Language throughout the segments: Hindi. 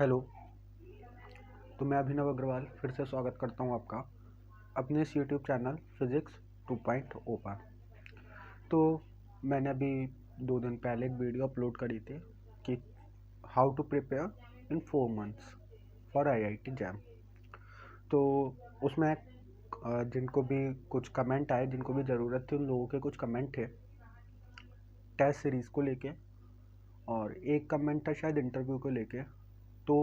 हेलो। तो मैं अभिनव अग्रवाल फिर से स्वागत करता हूं आपका अपने इस यूट्यूब चैनल फिज़िक्स 2.0 पर। तो मैंने अभी 2 दिन पहले एक वीडियो अपलोड करी थी कि how to prepare in 4 months for IIT JAM. तो उसमें जिनको भी कुछ कमेंट आए, जिनको भी ज़रूरत थी, उन लोगों के कुछ कमेंट थे टेस्ट सीरीज़ को लेके, और एक कमेंट था शायद इंटरव्यू को लेके। तो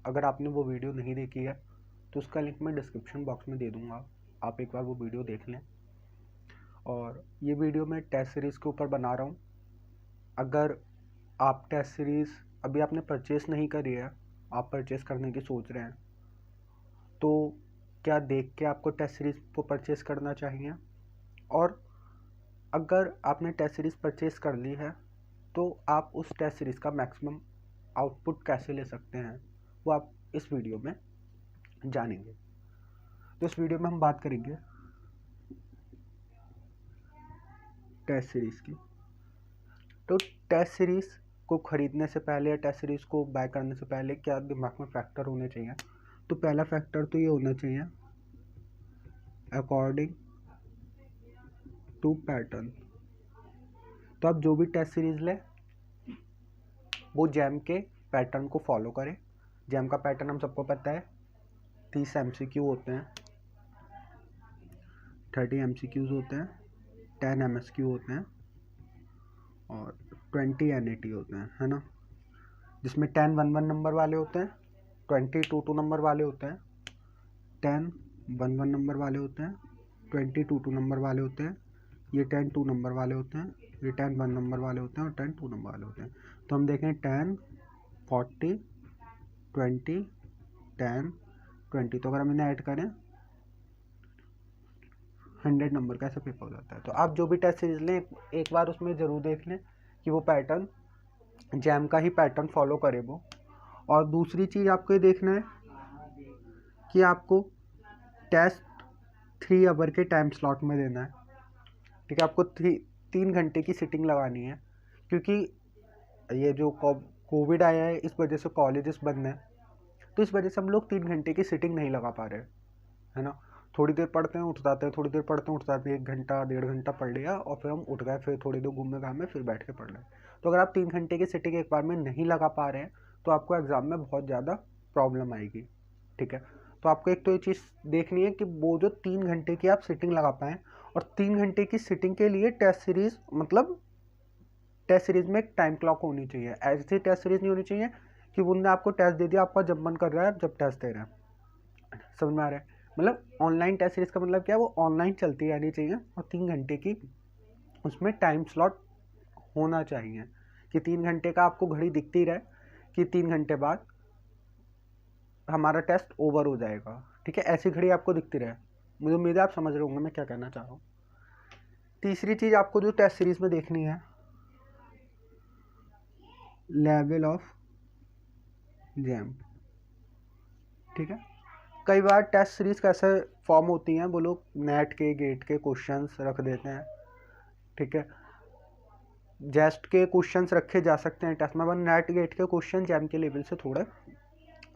अगर आपने वो वीडियो नहीं देखी है तो उसका लिंक मैं डिस्क्रिप्शन बॉक्स में दे दूँगा, आप एक बार वो वीडियो देख लें। और ये वीडियो मैं टेस्ट सीरीज़ के ऊपर बना रहा हूँ। अगर आप टेस्ट सीरीज़ अभी आपने परचेज़ नहीं करी है, आप परचेज़ करने की सोच रहे हैं, तो क्या देख के आपको टेस्ट सीरीज़ को परचेज़ करना चाहिए? और अगर आपने टेस्ट सीरीज़ परचेज़ कर ली है तो आप उस टेस्ट सीरीज़ का मैक्सिमम आउटपुट कैसे ले सकते हैं, वो आप इस वीडियो में जानेंगे। तो इस वीडियो में हम बात करेंगे टेस्ट सीरीज़ की। तो टेस्ट सीरीज़ को ख़रीदने से पहले या टेस्ट सीरीज़ को बाय करने से पहले क्या दिमाग में फैक्टर होने चाहिए? तो पहला फैक्टर तो ये होना चाहिए, अकॉर्डिंग टू पैटर्न। तो आप जो भी टेस्ट सीरीज़ लें वो जैम के पैटर्न को फॉलो करें। जैम का पैटर्न हम सबको पता है, 30 MCQ होते हैं, 30 MCQs होते हैं, 10 MSQ होते हैं और 20 NAT होते हैं, है ना। जिसमें 10 1 नंबर वाले होते हैं, 20 2 नंबर वाले होते हैं, 10 1 नंबर वाले होते हैं, 20 2 नंबर वाले होते हैं, ये 10 2 नंबर वाले होते हैं, ये 10 1 नंबर वाले होते हैं और 10 2 नंबर वाले होते हैं। तो हम देखें 10 40 20 10 20, तो अगर हम इन्हें ऐड करें 100 नंबर का ऐसा पेपर हो जाता है। तो आप जो भी टेस्ट सीरीज लें एक बार उसमें ज़रूर देख लें कि वो पैटर्न जैम का ही पैटर्न फॉलो करे वो। और दूसरी चीज़ आपको ये देखना है कि आपको टेस्ट 3 आवर के टाइम स्लॉट में देना है, ठीक है। आपको 3 घंटे की सिटिंग लगानी है, क्योंकि ये जो कोविड आया है इस वजह से कॉलेजेस बंद हैं, तो इस वजह से हम लोग 3 घंटे की सिटिंग नहीं लगा पा रहे, है ना। थोड़ी देर पढ़ते हैं उठ जाते हैं, थोड़ी देर पढ़ते हैं उठ जाते हैं, 1 घंटा 1.5 घंटा पढ़ लिया और फिर हम उठ गए, फिर थोड़ी देर घूमे घामे फिर बैठ के पढ़ रहे हैं। तो अगर आप 3 घंटे की सिटिंग एक बार में नहीं लगा पा रहे हैं तो आपको एग्ज़ाम में बहुत ज़्यादा प्रॉब्लम आएगी, ठीक है। तो आपको एक तो ये चीज़ देखनी है कि वो जो 3 घंटे की आप सिटिंग लगा पाएँ, और 3 घंटे की सिटिंग के लिए टेस्ट सीरीज़ मतलब टेस्ट सीरीज़ में एक टाइम क्लॉक होनी चाहिए। ऐसी टेस्ट सीरीज़ नहीं होनी चाहिए कि उनने आपको टेस्ट दे दिया, आपका जब मन कर रहा है आप जब टेस्ट दे रहे हैं। समझ में आ रहा है? मतलब ऑनलाइन टेस्ट सीरीज़ का मतलब क्या है, वो ऑनलाइन चलती रहनी चाहिए और 3 घंटे की उसमें टाइम स्लॉट होना चाहिए कि 3 घंटे का आपको घड़ी दिखती रहे कि 3 घंटे बाद हमारा टेस्ट ओवर हो जाएगा, ठीक है। ऐसी घड़ी आपको दिखती रहे। मुझे उम्मीद है आप समझ रहे होंगे मैं क्या कहना चाह रहा हूँ। तीसरी चीज़ आपको जो टेस्ट सीरीज़ में देखनी है, लेवल ऑफ जैम, ठीक है। कई बार टेस्ट सीरीज़ कैसे फॉर्म होती हैं, वो लोग नेट के गेट के क्वेश्चंस रख देते हैं, ठीक है। जेस्ट के क्वेश्चंस रखे जा सकते हैं टेस्ट में, पर नेट गेट के क्वेश्चन जैम के लेवल से थोड़े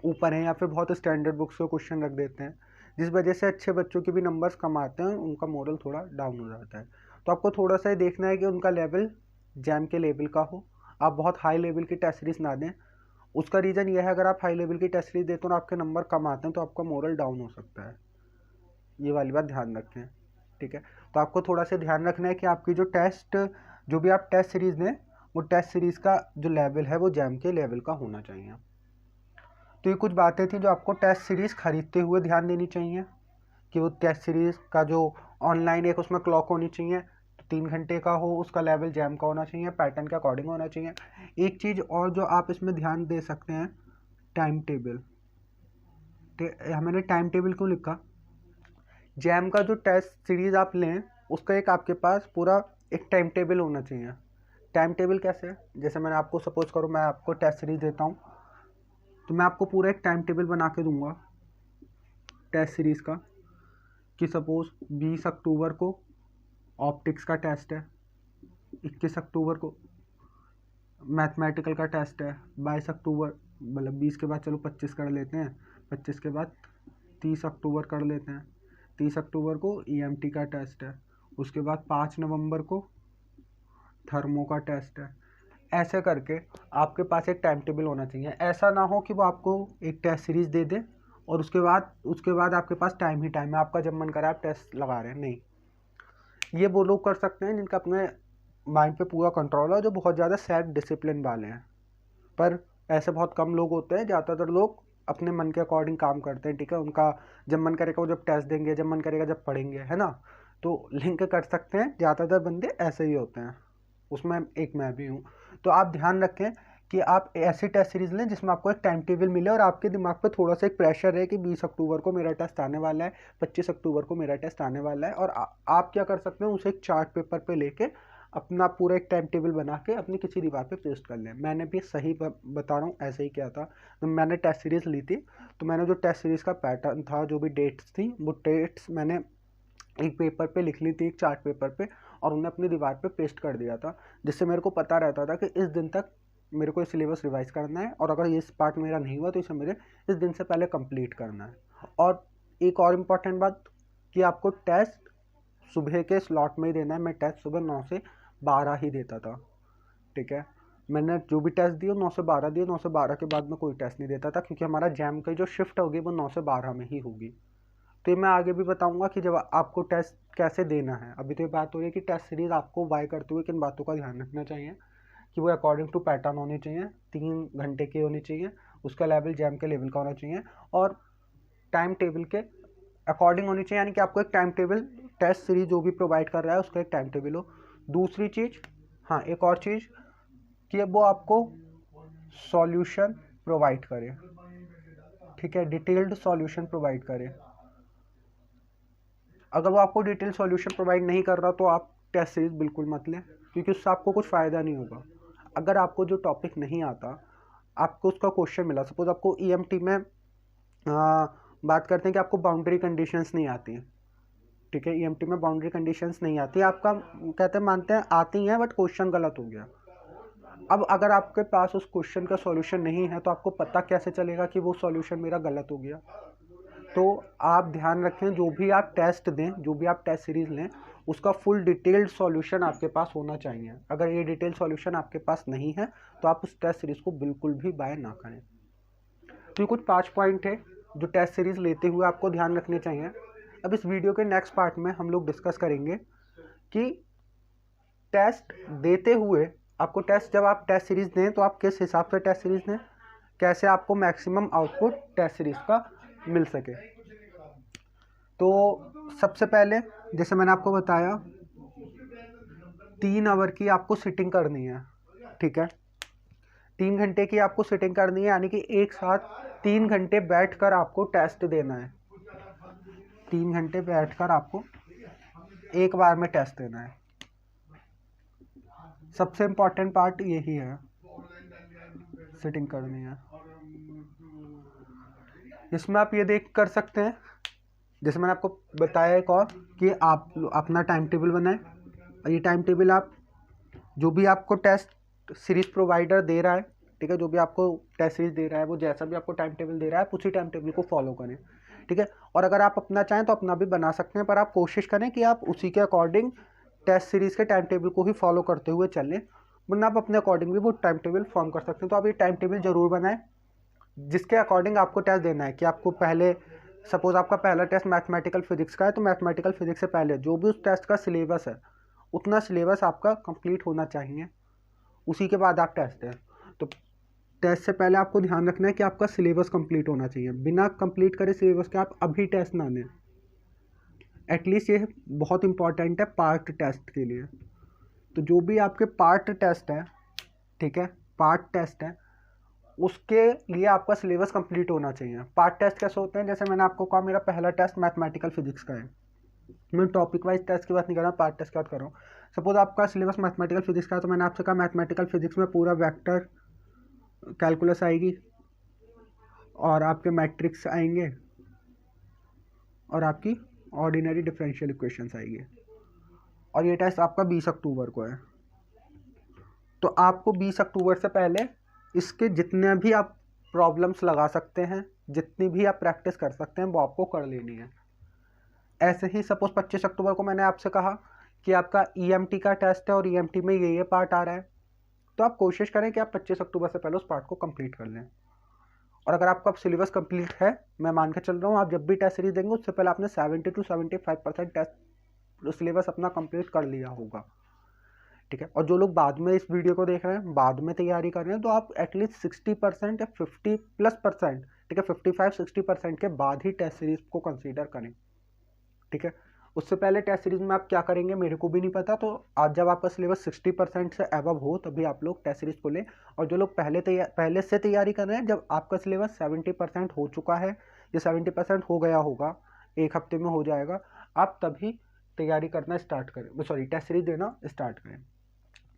ऊपर हैं, या फिर बहुत स्टैंडर्ड बुक्स के क्वेश्चन रख देते हैं, जिस वजह से अच्छे बच्चों के भी नंबर्स कम आते हैं, उनका मॉरल थोड़ा डाउन हो जाता है। तो आपको थोड़ा सा ये देखना है कि उनका लेवल जैम के लेवल का हो। आप बहुत हाई लेवल की टेस्ट सीरीज़ ना दें। उसका रीज़न यह है, अगर आप हाई लेवल की टेस्ट सीरीज देते हो और आपके नंबर कम आते हैं तो आपका मोरल डाउन हो सकता है। ये वाली बात ध्यान रखें, ठीक है। तो आपको थोड़ा सा ध्यान रखना है कि आपकी जो भी आप टेस्ट सीरीज़ दें वो टेस्ट सीरीज़ का जो लेवल है वो जैम के लेवल का होना चाहिए। तो ये कुछ बातें थी जो आपको टेस्ट सीरीज़ खरीदते हुए ध्यान देनी चाहिए कि वो टेस्ट सीरीज़ का जो ऑनलाइन एक उसमें क्लॉक होनी चाहिए, 3 घंटे का हो, उसका लेवल जैम का होना चाहिए, पैटर्न के अकॉर्डिंग होना चाहिए। एक चीज़ और जो आप इसमें ध्यान दे सकते हैं, टाइम टेबल। मैंने टाइम टेबल क्यों लिखा? जैम का जो टेस्ट सीरीज़ आप लें उसका एक आपके पास पूरा एक टाइम टेबल होना चाहिए। टाइम टेबल कैसे है? जैसे मैंने आपको सपोज करो मैं आपको टेस्ट सीरीज़ देता हूँ तो मैं आपको पूरा एक टाइम टेबल बना के दूंगा टेस्ट सीरीज़ का, कि सपोज़ 20 अक्टूबर को ऑप्टिक्स का टेस्ट है, 21 अक्टूबर को मैथमेटिकल का टेस्ट है, 22 अक्टूबर मतलब 20 के बाद चलो 25 कर लेते हैं, 25 के बाद 30 अक्टूबर कर लेते हैं, 30 अक्टूबर को EMT का टेस्ट है, उसके बाद 5 नवंबर को थर्मो का टेस्ट है। ऐसे करके आपके पास एक टाइम टेबल होना चाहिए। ऐसा ना हो कि वो आपको एक टेस्ट सीरीज़ दे दे और उसके बाद आपके पास टाइम ही टाइम है, आपका जब मन करा आप टेस्ट लगा रहे हैं। नहीं, ये वो लोग कर सकते हैं जिनका अपने माइंड पे पूरा कंट्रोल है, जो बहुत ज़्यादा सेल्फ डिसिप्लिन वाले हैं। पर ऐसे बहुत कम लोग होते हैं, ज़्यादातर लोग अपने मन के अकॉर्डिंग काम करते हैं, ठीक है। उनका जब मन करेगा वो जब टेस्ट देंगे, जब मन करेगा जब पढ़ेंगे, है ना। तो लिंक कर सकते हैं, ज़्यादातर बंदे ऐसे ही होते हैं, उसमें एक मैं भी हूँ। तो आप ध्यान रखें कि आप ऐसी टेस्ट सीरीज लें जिसमें आपको एक टाइम टेबल मिले और आपके दिमाग पे थोड़ा सा एक प्रेशर है कि 20 अक्टूबर को मेरा टेस्ट आने वाला है, 25 अक्टूबर को मेरा टेस्ट आने वाला है। और आप क्या कर सकते हैं, उसे एक चार्ट पेपर पे लेके अपना पूरा एक टाइम टेबल बना के अपनी किसी दीवार पे पेस्ट कर लें। मैंने भी सही बता रहा हूँ, ऐसे ही किया था। तो मैंने टेस्ट सीरीज़ ली थी, तो मैंने जो टेस्ट सीरीज़ का पैटर्न था, जो भी डेट्स थी, वो डेट्स मैंने एक पेपर पे लिख ली थी, एक चार्ट पेपर पे, और उन्हें अपनी दीवार पे पेस्ट कर दिया था, जिससे मेरे को पता रहता था कि इस दिन तक मेरे को सिलेबस रिवाइज करना है, और अगर ये पार्ट मेरा नहीं हुआ तो इसे मुझे इस दिन से पहले कंप्लीट करना है। और एक और इम्पॉर्टेंट बात कि आपको टेस्ट सुबह के स्लॉट में ही देना है। मैं टेस्ट सुबह 9 से 12 ही देता था, ठीक है। मैंने जो भी टेस्ट दिए 9 से 12 दिए, 9 से 12 के बाद मैं कोई टेस्ट नहीं देता था, क्योंकि हमारा जैम की जो शिफ्ट होगी वो 9 से 12 में ही होगी। तो ये मैं आगे भी बताऊंगा कि जब आपको टेस्ट कैसे देना है। अभी तो ये बात हो रही है कि टेस्ट सीरीज आपको बाय करते हुए किन बातों का ध्यान रखना चाहिए, कि वो अकॉर्डिंग टू पैटर्न होनी चाहिए, 3 घंटे की होनी चाहिए, उसका लेवल जैम के लेवल का होना चाहिए, और टाइम टेबल के अकॉर्डिंग होनी चाहिए। यानी कि आपको एक टाइम टेबल, टेस्ट सीरीज जो भी प्रोवाइड कर रहा है उसका एक टाइम टेबल हो। दूसरी चीज़, हाँ एक और चीज़, कि वो आपको सॉल्यूशन प्रोवाइड करे, ठीक है, डिटेल्ड सॉल्यूशन प्रोवाइड करे। अगर वो आपको डिटेल सॉल्यूशन प्रोवाइड नहीं कर रहा तो आप टेस्ट सीरीज बिल्कुल मत लें, क्योंकि उससे आपको कुछ फ़ायदा नहीं होगा। अगर आपको जो टॉपिक नहीं आता, आपको उसका क्वेश्चन मिला, सपोज आपको EMT में बात करते हैं कि आपको बाउंड्री कंडीशंस नहीं आती हैं, ठीक है, EMT में बाउंड्री कंडीशंस नहीं आती, आपका कहते हैं मानते हैं आती हैं, बट क्वेश्चन गलत हो गया। अब अगर आपके पास उस क्वेश्चन का सॉल्यूशन नहीं है तो आपको पता कैसे चलेगा कि वो सॉल्यूशन मेरा गलत हो गया। तो आप ध्यान रखें, जो भी आप टेस्ट दें, जो भी आप टेस्ट सीरीज लें, उसका फुल डिटेल्ड सॉल्यूशन आपके पास होना चाहिए। अगर ये डिटेल सॉल्यूशन आपके पास नहीं है तो आप उस टेस्ट सीरीज को बिल्कुल भी बाय ना करें। तो ये कुछ 5 पॉइंट है जो टेस्ट सीरीज लेते हुए आपको ध्यान रखने चाहिए। अब इस वीडियो के नेक्स्ट पार्ट में हम लोग डिस्कस करेंगे कि टेस्ट देते हुए आपको जब आप टेस्ट सीरीज दें तो आप किस हिसाब से टेस्ट सीरीज दें, कैसे आपको मैक्सिमम आउटपुट टेस्ट सीरीज का मिल सके। तो सबसे पहले जैसे मैंने आपको बताया 3 आवर की आपको सिटिंग करनी है, ठीक है, 3 घंटे की आपको सिटिंग करनी है, यानी कि एक साथ 3 घंटे बैठकर आपको टेस्ट देना है। 3 घंटे बैठकर आपको एक बार में टेस्ट देना है। सबसे इम्पोर्टेंट पार्ट यही है, सिटिंग करनी है। इसमें आप ये देख कर सकते हैं, जैसे मैंने आपको बताया एक और, कि आप अपना टाइम टेबल बनाएं। ये टाइम टेबल आप जो भी आपको टेस्ट सीरीज प्रोवाइडर दे रहा है, ठीक है, जो भी आपको टेस्ट सीरीज दे रहा है, वो जैसा भी आपको टाइम टेबल दे रहा है उसी टाइम टेबल को फॉलो करें, ठीक है। और अगर आप अपना चाहें तो अपना भी बना सकते हैं, पर आप कोशिश करें कि आप उसी के अकॉर्डिंग टेस्ट सीरीज़ के टाइम टेबल को ही फॉलो करते हुए चलें, वरना आप अपने अकॉर्डिंग भी वो टाइम टेबल फॉर्म कर सकते हैं। तो आप ये टाइम टेबल ज़रूर बनाएं जिसके अकॉर्डिंग आपको टेस्ट देना है। कि आपको पहले सपोज आपका पहला टेस्ट मैथमेटिकल फिजिक्स का है, तो मैथमेटिकल फिजिक्स से पहले जो भी उस टेस्ट का सिलेबस है उतना सिलेबस आपका कंप्लीट होना चाहिए, उसी के बाद आप टेस्ट दें। तो टेस्ट से पहले आपको ध्यान रखना है कि आपका सिलेबस कंप्लीट होना चाहिए। बिना कंप्लीट करे सिलेबस के आप अभी टेस्ट ना लें। एटलीस्ट ये बहुत इंपॉर्टेंट है पार्ट टेस्ट के लिए। तो जो भी आपके पार्ट टेस्ट है, ठीक है, पार्ट टेस्ट है, उसके लिए आपका सिलेबस कंप्लीट होना चाहिए। पार्ट टेस्ट कैसे होते हैं, जैसे मैंने आपको कहा मेरा पहला टेस्ट मैथमेटिकल फिजिक्स का है, मैं टॉपिक वाइज टेस्ट की बात नहीं कर रहा, पार्ट टेस्ट की बात कर रहा हूँ। सपोज आपका सिलेबस मैथमेटिकल फिजिक्स का है, तो मैंने आपसे कहा मैथमेटिकल फिजिक्स में पूरा वेक्टर कैलकुलस आएगी, और आपके मैट्रिक्स आएंगे, और आपकी ऑर्डिनरी डिफरेंशियल इक्वेशंस आएगी। और ये टेस्ट आपका 20 अक्टूबर को है। तो आपको 20 अक्टूबर से पहले इसके जितने भी आप प्रॉब्लम्स लगा सकते हैं, जितनी भी आप प्रैक्टिस कर सकते हैं वो आपको कर लेनी है। ऐसे ही सपोज 25 अक्टूबर को मैंने आपसे कहा कि आपका ईएमटी का टेस्ट है और ईएमटी में ये पार्ट आ रहा है, तो आप कोशिश करें कि आप 25 अक्टूबर से पहले उस पार्ट को कंप्लीट कर लें। और अगर आपका सिलेबस कंप्लीट है, मैं मान के चल रहा हूँ, आप जब भी टेस्ट सीरीज देंगे उससे पहले आपने 70 to 75% टेस्ट सिलेबस अपना कंप्लीट कर लिया होगा। ठीक है, और जो लोग बाद में इस वीडियो को देख रहे हैं, बाद में तैयारी कर रहे हैं, तो आप एटलीस्ट 60% या 50+%, ठीक है, 55-60% के बाद ही टेस्ट सीरीज को कंसीडर करें। ठीक है, उससे पहले टेस्ट सीरीज में आप क्या करेंगे मेरे को भी नहीं पता, तो आज जब आपका सिलेबस 60% से अबव हो तभी आप लोग टेस्ट सीरीज को लें। और जो लोग पहले से तैयारी कर रहे हैं, जब आपका सिलेबस 70% हो चुका है या 70% हो गया होगा, एक हफ्ते में हो जाएगा, आप तभी तैयारी करना स्टार्ट करें, सॉरी टेस्ट सीरीज देना स्टार्ट करें।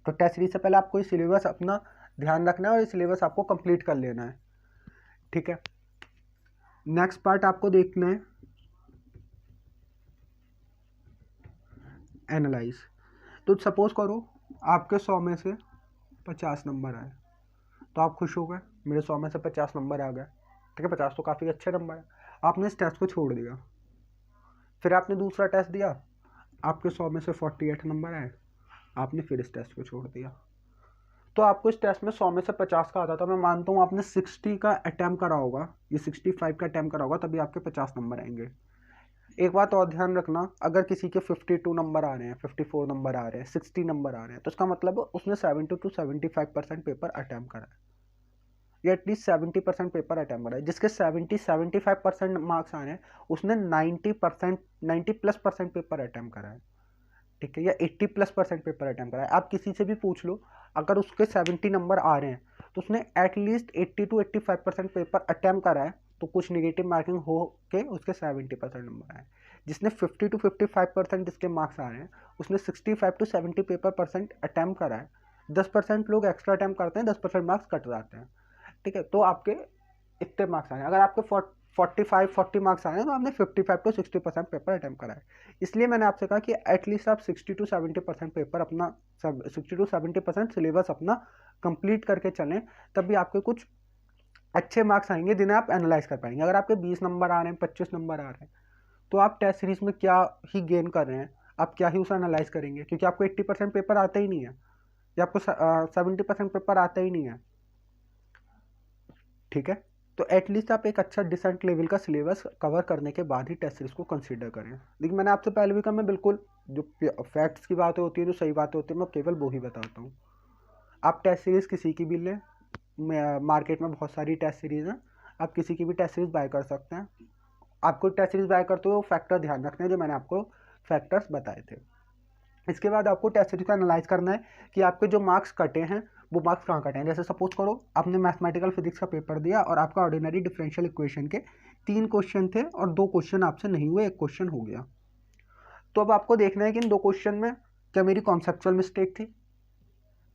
तो टेस्ट सीरीज से पहले आपको ये सिलेबस अपना ध्यान रखना है और ये सिलेबस आपको कंप्लीट कर लेना है। ठीक है, नेक्स्ट पार्ट आपको देखना है एनालाइज। तो सपोज करो आपके 100 में से 50 नंबर आए, तो आप खुश हो गए, मेरे 100 में से 50 नंबर आ गए। ठीक है, 50 तो काफ़ी अच्छे नंबर है। आपने इस टेस्ट को छोड़ दिया, फिर आपने दूसरा टेस्ट दिया, आपके 100 में से 48 नंबर आए, आपने फिर इस टेस्ट को छोड़ दिया। तो आपको इस टेस्ट में 100 में से 50 का आता था, मैं मानता हूँ आपने 60 का अटैम्प्ट करा होगा, ये 65 का अटैम्प्ट करा होगा, तभी आपके 50 नंबर आएंगे। एक बात और ध्यान रखना, अगर किसी के 52 नंबर आ रहे हैं, 54 नंबर आ रहे हैं, 60 नंबर आ रहे हैं, तो इसका मतलब उसने 70 to 75% पेपर अटैम्प्ट करा है, या एटलीस्ट 70% पेपर अटैम्प्ट करा है। जिसके 70-75% मार्क्स आ रहे हैं, उसने 90+ % पेपर अटैम्प्ट करा है। ठीक है, या 80+% पेपर अटैम्प्ट करा है। आप किसी से भी पूछ लो, अगर उसके 70 नंबर आ रहे हैं तो उसने एटलीस्ट 80 to 85% पेपर अटैम्प्ट करा है, तो कुछ निगेटिव मार्किंग हो के उसके 70% नंबर आए। जिसने 50 to 55% जिसके मार्क्स आ रहे हैं, उसने 65 to 70 पेपर % अटैम्प्ट करा है। 10% लोग एक्स्ट्रा अटैम्प्ट करते हैं, 10% मार्क्स कट जाते हैं। ठीक है, तो आपके इतने मार्क्स आए। अगर आपके 45-40 मार्क्स आए हैं तो आपने 55 to 60% पेपर अटैम्प्ट करा है। इसलिए मैंने आपसे कहा कि एटलीस्ट आप 60 to 70% पेपर अपना 60 to 70% सिलेबस अपना कंप्लीट करके चलें, तभी आपके कुछ अच्छे मार्क्स आएंगे जिन्हें आप एनालाइज कर पाएंगे। अगर आपके 20 नंबर आ रहे हैं, 25 नंबर आ रहे हैं, तो आप टेस्ट सीरीज में क्या ही गेन कर रहे हैं, आप क्या ही उसे एनालाइज करेंगे, क्योंकि आपको 80% पेपर आता ही नहीं है, या आपको 70% पेपर आता ही नहीं है। ठीक है, तो एटलीस्ट आप एक अच्छा डिसेंट लेवल का सिलेबस कवर करने के बाद ही टेस्ट सीरीज को कंसीडर करें। लेकिन मैंने आपसे पहले भी कहा, मैं बिल्कुल जो फैक्ट्स की बातें होती है, जो सही बातें होती है, मैं केवल वो ही बताता हूँ। आप टेस्ट सीरीज किसी की भी लें, मार्केट में बहुत सारी टेस्ट सीरीज हैं, आप किसी की भी टेस्ट सीरीज बाय कर सकते हैं। आपको टेस्ट सीरीज बाय करते हुए वो फैक्टर ध्यान रखने हैं जो मैंने आपको फैक्टर्स बताए थे। इसके बाद आपको टेस्ट सीरीज को एनालाइज करना है कि आपके जो मार्क्स कटे हैं वो मार्क्स कहाँ कटे हैं। जैसे सपोज करो आपने मैथमेटिकल फिजिक्स का पेपर दिया और आपका ऑर्डिनरी डिफरेंशियल इक्वेशन के 3 क्वेश्चन थे और 2 क्वेश्चन आपसे नहीं हुए, 1 क्वेश्चन हो गया। तो अब आपको देखना है कि इन 2 क्वेश्चन में क्या मेरी कॉन्सेप्चुअल मिस्टेक थी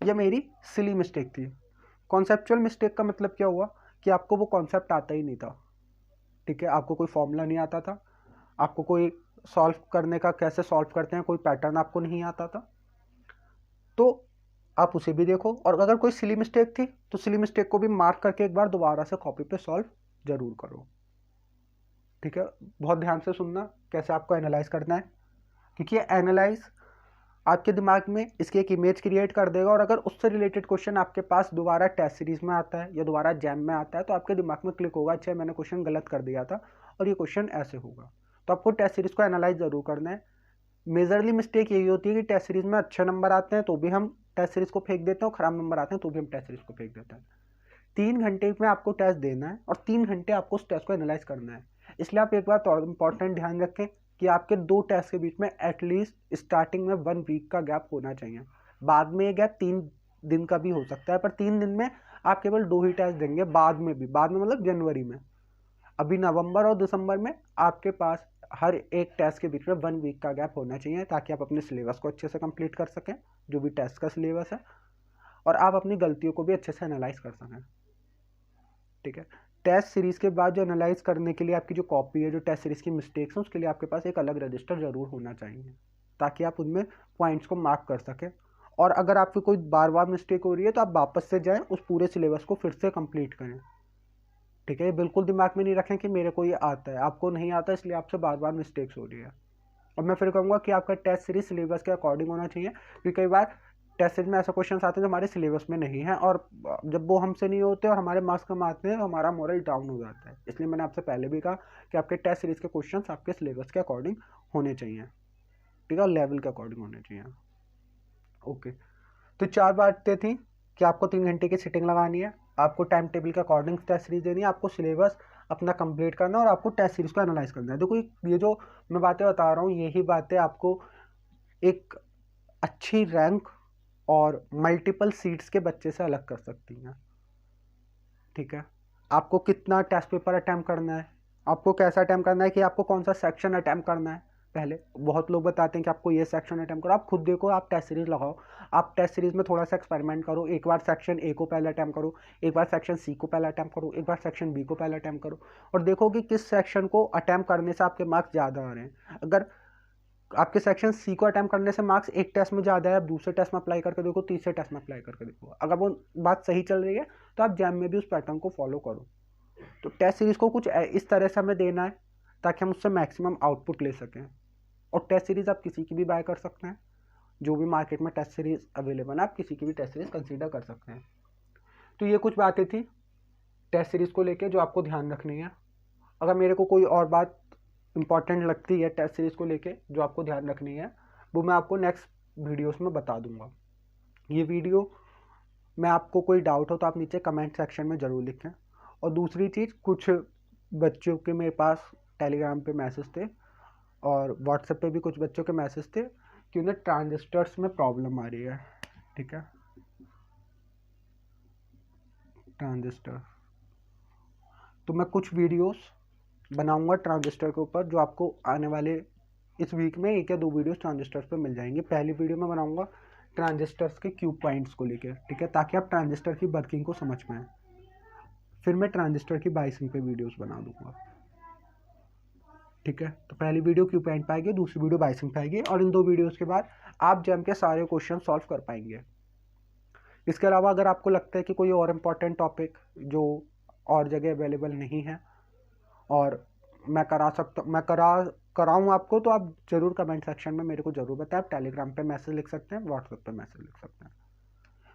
या मेरी सिली मिस्टेक थी। कॉन्सेप्चुअल मिस्टेक का मतलब क्या हुआ कि आपको वो कॉन्सेप्ट आता ही नहीं था। ठीक है, आपको कोई फॉर्मूला नहीं आता था, आपको कोई सॉल्व करने का कैसे सॉल्व करते हैं कोई पैटर्न आपको नहीं आता था, तो आप उसे भी देखो। और अगर कोई सिली मिस्टेक थी तो सिली मिस्टेक को भी मार्क करके एक बार दोबारा से कॉपी पे सॉल्व जरूर करो। ठीक है, बहुत ध्यान से सुनना कैसे आपको एनालाइज करना है, क्योंकि एनालाइज आपके दिमाग में इसकी एक इमेज क्रिएट कर देगा, और अगर उससे रिलेटेड क्वेश्चन आपके पास दोबारा टेस्ट सीरीज में आता है या दोबारा जैम में आता है तो आपके दिमाग में क्लिक होगा, अच्छा मैंने क्वेश्चन गलत कर दिया था और ये क्वेश्चन ऐसे होगा। तो आपको टेस्ट सीरीज को एनालाइज जरूर करना है। मेजरली मिस्टेक यही होती है कि टेस्ट सीरीज में अच्छे नंबर आते हैं तो भी हम टेस्ट सीरीज को फेंक देते हैं, और खराब नंबर आते हैं तो भी हम टेस्ट सीरीज को फेंक देते हैं। 3 घंटे में आपको टेस्ट देना है और 3 घंटे आपको उस टेस्ट को एनालाइज करना है। इसलिए आप एक बात और इंपॉर्टेंट ध्यान रखें कि आपके 2 टेस्ट के बीच में एटलीस्ट स्टार्टिंग में 1 वीक का गैप होना चाहिए। बाद में ये गैप 3 दिन का भी हो सकता है, पर 3 दिन में आप केवल 2 ही टेस्ट देंगे। बाद में मतलब जनवरी में, अभी नवंबर और दिसंबर में आपके पास हर एक टेस्ट के बीच में 1 वीक का गैप होना चाहिए, ताकि आप अपने सिलेबस को अच्छे से कंप्लीट कर सकें, जो भी टेस्ट का सिलेबस है, और आप अपनी गलतियों को भी अच्छे से एनालाइज कर सकें। ठीक है, टेस्ट सीरीज के बाद जो एनालाइज करने के लिए आपकी जो कॉपी है, जो टेस्ट सीरीज की मिस्टेक्स हैं, उसके लिए आपके पास एक अलग रजिस्टर जरूर होना चाहिए, ताकि आप उनमें पॉइंट्स को मार्क कर सकें। और अगर आपकी कोई बार बार मिस्टेक हो रही है तो आप वापस से जाएं, उस पूरे सिलेबस को फिर से कंप्लीट करें। ठीक है, ये बिल्कुल दिमाग में नहीं रखें कि मेरे को ये आता है, आपको नहीं आता इसलिए आपसे बार बार मिस्टेक्स हो रही है। और मैं फिर कहूँगा कि आपका टेस्ट सीरीज सिलेबस के अकॉर्डिंग होना चाहिए, क्योंकि कई बार टेस्ट सीरीज में ऐसे क्वेश्चन आते हैं जो हमारे सिलेबस में नहीं है, और जब वो हमसे नहीं होते और हमारे मार्क्स कम आते हैं तो हमारा मोरल डाउन हो जाता है। इसलिए मैंने आपसे पहले भी कहा कि आपके टेस्ट सीरीज के क्वेश्चन आपके सिलेबस के अकॉर्डिंग होने चाहिए, ठीक है, और लेवल के अकॉर्डिंग होने चाहिए। ओके, तो 4 बातें थी कि आपको 3 घंटे की सिटिंग लगानी है, आपको टाइम टेबल के अकॉर्डिंग टेस्ट सीरीज देनी है, आपको सिलेबस अपना कंप्लीट करना है, और आपको टेस्ट सीरीज को एनालाइज करना है। देखो ये जो मैं बातें बता रहा हूँ, यही बातें आपको एक अच्छी रैंक और मल्टीपल सीट्स के बच्चे से अलग कर सकती हैं, ठीक है। आपको कितना टेस्ट पेपर अटैम्प्ट करना है, आपको कैसा अटैम्प्ट करना है, कि आपको कौन सा सेक्शन अटैम्प्ट करना है। पहले बहुत लोग बताते हैं कि आपको ये सेक्शन अटैम्प्ट करो, आप खुद देखो, आप टेस्ट सीरीज लगाओ, आप टेस्ट सीरीज में थोड़ा सा एक्सपेरिमेंट करो, एक बार सेक्शन ए को पहले अटैम्प्ट करो, एक बार सेक्शन सी को पहले अटैम्प्ट करो, एक बार सेक्शन बी को पहले अटैम्प्ट करो, और देखो कि किस सेक्शन को अटैम्प्ट करने से आपके मार्क्स ज़्यादा आ रहे हैं। अगर आपके सेक्शन सी को अटैम्प्ट करने से मार्क्स एक टेस्ट में ज़्यादा है, आप दूसरे टेस्ट में अप्लाई करके देखो, तीसरे टेस्ट में अप्लाई करके देखो, अगर वो बात सही चल रही है तो आप जैम में भी उस पैटर्न को फॉलो करो। तो टेस्ट सीरीज को कुछ इस तरह से हमें देना है ताकि हम उससे मैक्सिमम आउटपुट ले सकें। और टेस्ट सीरीज आप किसी की भी बाय कर सकते हैं, जो भी मार्केट में टेस्ट सीरीज अवेलेबल है आप किसी की भी टेस्ट सीरीज कंसीडर कर सकते हैं। तो ये कुछ बातें थी टेस्ट सीरीज को लेके जो आपको ध्यान रखनी है। अगर मेरे को कोई और बात इंपॉर्टेंट लगती है टेस्ट सीरीज को लेके जो आपको ध्यान रखनी है, वो मैं आपको नेक्स्ट वीडियोस में बता दूंगा। ये वीडियो में आपको कोई डाउट हो तो आप नीचे कमेंट सेक्शन में ज़रूर लिखें। और दूसरी चीज़, कुछ बच्चों के मेरे पास टेलीग्राम पे मैसेज थे और व्हाट्सएप पे भी कुछ बच्चों के मैसेज थे कि उन्हें ट्रांजिस्टर्स में प्रॉब्लम आ रही है, ठीक है, ट्रांजिस्टर। तो मैं कुछ वीडियोस बनाऊंगा ट्रांजिस्टर के ऊपर, जो आपको आने वाले इस वीक में 1 या 2 वीडियोस ट्रांजिस्टर्स पे मिल जाएंगे। पहली वीडियो में बनाऊंगा ट्रांजिस्टर्स के क्यूब पॉइंट्स को लेकर, ठीक है, ताकि आप ट्रांजिस्टर की वर्किंग को समझ पाएँ। फिर मैं ट्रांजिस्टर की बाइसिंग पे वीडियोस बना दूंगा, ठीक है। तो पहली वीडियो क्यू पॉइंट पे आएगी, दूसरी वीडियो बाइसिंग पे आएगी, और इन 2 वीडियोस के बाद आप जैम के सारे क्वेश्चन सॉल्व कर पाएंगे। इसके अलावा अगर आपको लगता है कि कोई और इम्पोर्टेंट टॉपिक जो और जगह अवेलेबल नहीं है और मैं कराऊँ आपको, तो आप ज़रूर कमेंट सेक्शन में मेरे को ज़रूर बताएं। आप टेलीग्राम पे मैसेज लिख सकते हैं, व्हाट्सएप पे मैसेज लिख सकते हैं।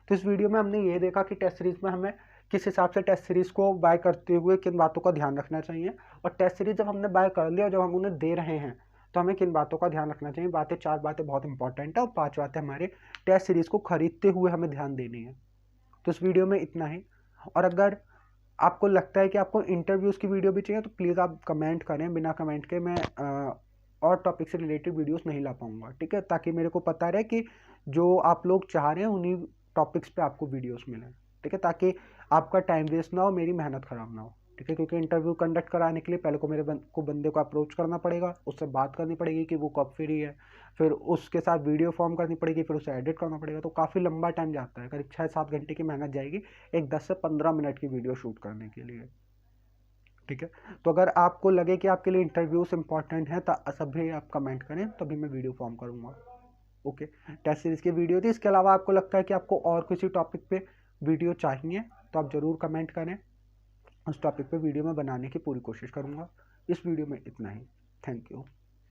तो इस वीडियो में हमने ये देखा कि टेस्ट सीरीज में हमें किस हिसाब से टेस्ट सीरीज को बाय करते हुए किन बातों का ध्यान रखना चाहिए, और टेस्ट सीरीज जब हमने बाय कर लिया और जब हम उन्हें दे रहे हैं तो हमें किन बातों का ध्यान रखना चाहिए। 4 बातें बहुत इंपॉर्टेंट है, और 5 बातें हमारे टेस्ट सीरीज को खरीदते हुए हमें ध्यान देनी है। तो इस वीडियो में इतना ही। और अगर आपको लगता है कि आपको इंटरव्यूज़ की वीडियो भी चाहिए तो प्लीज़ आप कमेंट करें, बिना कमेंट के मैं और टॉपिक से रिलेटेड वीडियोस नहीं ला पाऊँगा, ठीक है, ताकि मेरे को पता रहे कि जो आप लोग चाह रहे हैं उन्हीं टॉपिक्स पे आपको वीडियोस मिलें, ठीक है, ताकि आपका टाइम वेस्ट ना हो, मेरी मेहनत ख़राब ना हो, ठीक है। क्योंकि इंटरव्यू कंडक्ट कराने के लिए पहले को बंदे को अप्रोच करना पड़ेगा, उससे बात करनी पड़ेगी कि वो कब फ्री है, फिर उसके साथ वीडियो फॉर्म करनी पड़ेगी, फिर उसे एडिट करना पड़ेगा, तो काफ़ी लंबा टाइम जाता है, करीब 6-7 घंटे की मेहनत जाएगी एक 10 से 15 मिनट की वीडियो शूट करने के लिए, ठीक है। तो अगर आपको लगे कि आपके लिए इंटरव्यूज इंपॉर्टेंट है तो सभी आप कमेंट करें, तभी मैं वीडियो फॉर्म करूँगा। ओके, टेस्ट सीरीज की वीडियो थी। इसके अलावा आपको लगता है कि आपको और किसी टॉपिक पे वीडियो चाहिए तो आप ज़रूर कमेंट करें, उस टॉपिक पे वीडियो में बनाने की पूरी कोशिश करूँगा। इस वीडियो में इतना ही। Thank you.